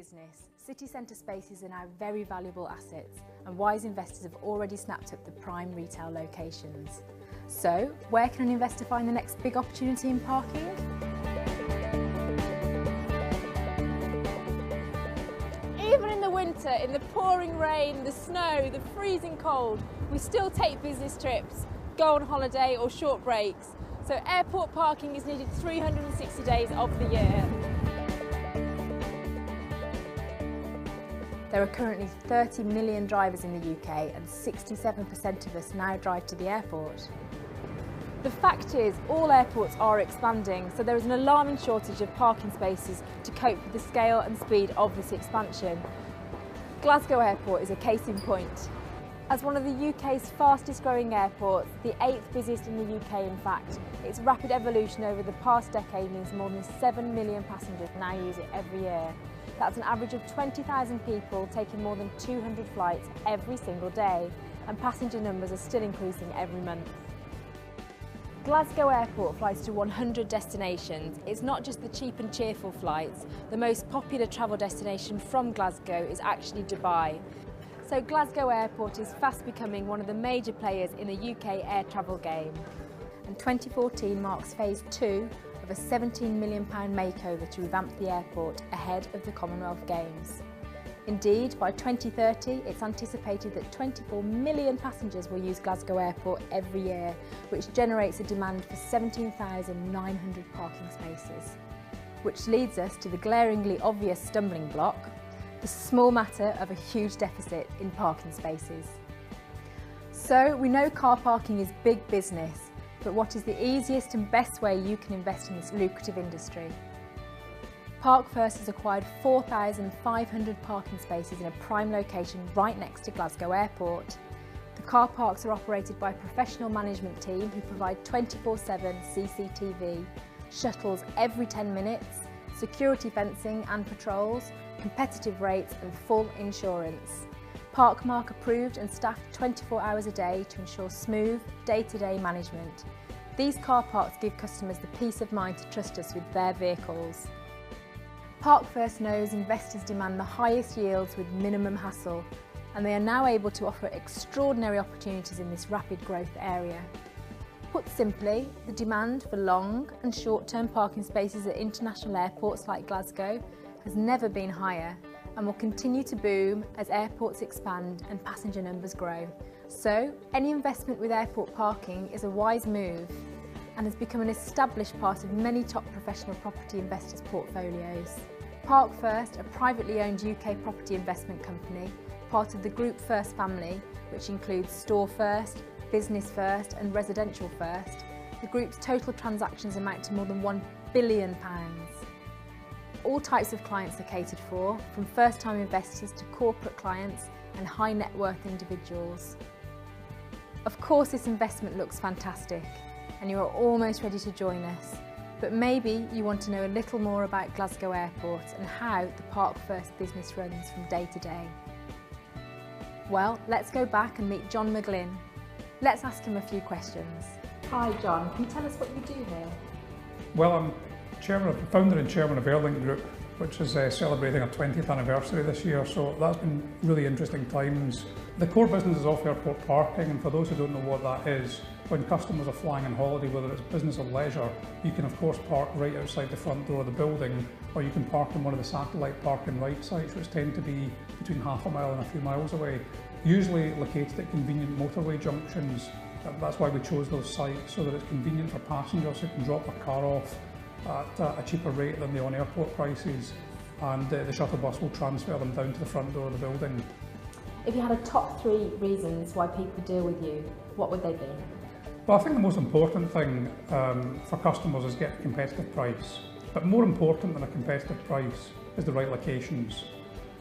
business, city centre spaces are now very valuable assets, and wise investors have already snapped up the prime retail locations. So, where can an investor find the next big opportunity in parking? Even in the winter, in the pouring rain, the snow, the freezing cold, we still take business trips, go on holiday or short breaks. So airport parking is needed 360 days of the year. There are currently 30 million drivers in the UK, and 67% of us now drive to the airport. The fact is, all airports are expanding, so there is an alarming shortage of parking spaces to cope with the scale and speed of this expansion. Glasgow Airport is a case in point. As one of the UK's fastest growing airports, the 8th busiest in the UK in fact, its rapid evolution over the past decade means more than 7 million passengers now use it every year. That's an average of 20,000 people taking more than 200 flights every single day, and passenger numbers are still increasing every month. Glasgow Airport flies to 100 destinations. It's not just the cheap and cheerful flights. The most popular travel destination from Glasgow is actually Dubai. So Glasgow Airport is fast becoming one of the major players in the UK air travel game. And 2014 marks phase 2 of a £17 million makeover to revamp the airport ahead of the Commonwealth Games. Indeed, by 2030, it's anticipated that 24 million passengers will use Glasgow Airport every year, which generates a demand for 17,900 parking spaces. Which leads us to the glaringly obvious stumbling block, the small matter of a huge deficit in parking spaces. So, we know car parking is big business, but what is the easiest and best way you can invest in this lucrative industry? Park First has acquired 4,500 parking spaces in a prime location right next to Glasgow Airport. The car parks are operated by a professional management team who provide 24/7 CCTV, shuttles every 10 minutes, security fencing and patrols, competitive rates and full insurance. Parkmark approved and staffed 24 hours a day to ensure smooth, day-to-day management. These car parks give customers the peace of mind to trust us with their vehicles. Park First knows investors demand the highest yields with minimum hassle, and they are now able to offer extraordinary opportunities in this rapid growth area. Put simply, the demand for long and short-term parking spaces at international airports like Glasgow has never been higher, and will continue to boom as airports expand and passenger numbers grow. So, any investment with airport parking is a wise move and has become an established part of many top professional property investors' portfolios. Park First, a privately owned UK property investment company, part of the Group First family, which includes Store First, Business First and Residential First, the group's total transactions amount to more than £1 billion. All types of clients are catered for, from first-time investors to corporate clients and high net worth individuals. Of course, this investment looks fantastic and you are almost ready to join us, but maybe you want to know a little more about Glasgow Airport and how the Park First business runs from day to day. Well, let's go back and meet John McGlynn. Let's ask him a few questions. Hi John, can you tell us what you do here? Well, I'm founder and chairman of Airlink Group, which is celebrating our 20th anniversary this year, so that's been really interesting times. The core business is off-airport parking, and for those who don't know what that is, when customers are flying on holiday, whether it's business or leisure, you can of course park right outside the front door of the building, or you can park in one of the satellite park and ride sites, which tend to be between half a mile and a few miles away, usually located at convenient motorway junctions. That's why we chose those sites, so that it's convenient for passengers who can drop their car off at a cheaper rate than the on-airport prices, and the shuttle bus will transfer them down to the front door of the building. If you had a top 3 reasons why people deal with you, what would they be? Well, I think the most important thing for customers is get a competitive price, but more important than a competitive price is the right locations.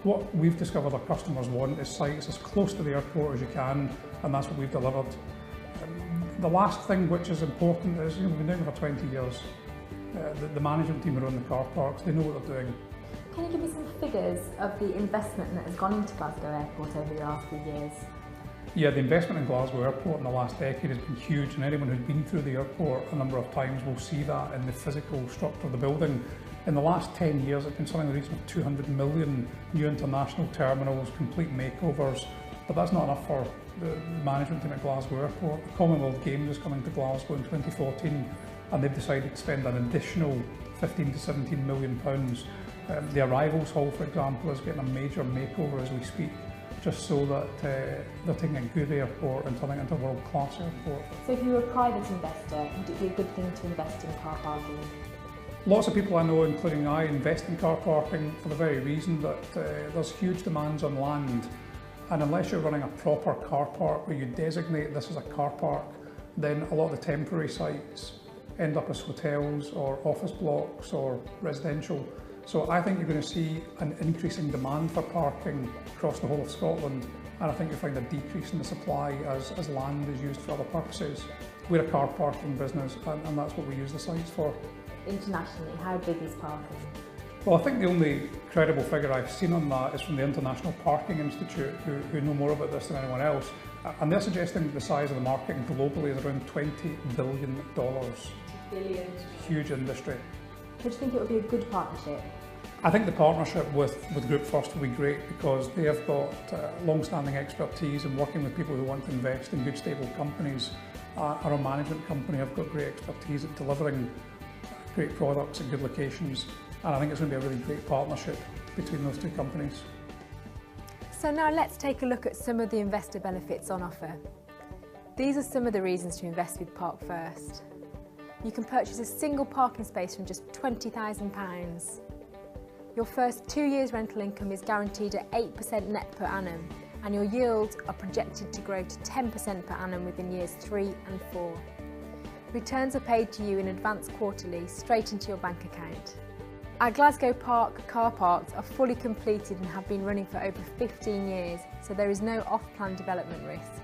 What we've discovered our customers want is sites as close to the airport as you can, and that's what we've delivered. The last thing which is important is, we've been doing it for 20 years. The management team who run the car parks, they know what they're doing. Can you give me some figures of the investment that has gone into Glasgow Airport over the last few years? Yeah, the investment in Glasgow Airport in the last decade has been huge, and anyone who's been through the airport a number of times will see that in the physical structure of the building. In the last 10 years, it's been something in the region of 200 million new international terminals, complete makeovers, but that's not enough for the management team at Glasgow Airport. The Commonwealth Games is coming to Glasgow in 2014, and they've decided to spend an additional 15 to 17 million pounds. The arrivals hall, for example, is getting a major makeover as we speak, just so that they're taking a good airport and turning it into a world-class airport. So if you were a private investor, would it be a good thing to invest in car parking? Lots of people I know, including I, invest in car parking for the very reason that there's huge demands on land, and unless you're running a proper car park where you designate this as a car park, then a lot of the temporary sites end up as hotels or office blocks or residential. So I think you're going to see an increasing demand for parking across the whole of Scotland, and I think you'll find a decrease in the supply as land is used for other purposes. We're a car parking business, and that's what we use the sites for. Internationally, how big is parking? Well, I think the only credible figure I've seen on that is from the International Parking Institute, who know more about this than anyone else, and they're suggesting that the size of the market globally is around $20 billion. Billion. Huge industry. Do you think it would be a good partnership? I think the partnership with Group First will be great because they have got long-standing expertise in working with people who want to invest in good, stable companies. Our management company have got great expertise at delivering great products at good locations, and I think it's going to be a really great partnership between those two companies. So now let's take a look at some of the investor benefits on offer. These are some of the reasons to invest with Park First. You can purchase a single parking space from just £20,000. Your first 2 years rental income is guaranteed at 8% net per annum, and your yields are projected to grow to 10% per annum within years 3 and 4. Returns are paid to you in advance quarterly, straight into your bank account. Our Glasgow Park car parks are fully completed and have been running for over 15 years, so there is no off-plan development risk.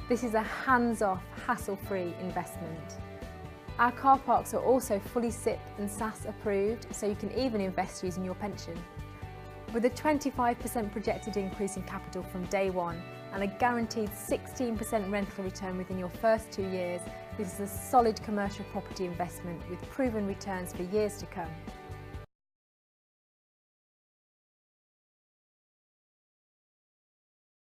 This is a hands-off, hassle-free investment. Our car parks are also fully SIP and SAS approved, so you can even invest using your pension. With a 25% projected increase in capital from day one and a guaranteed 16% rental return within your first 2 years, this is a solid commercial property investment with proven returns for years to come.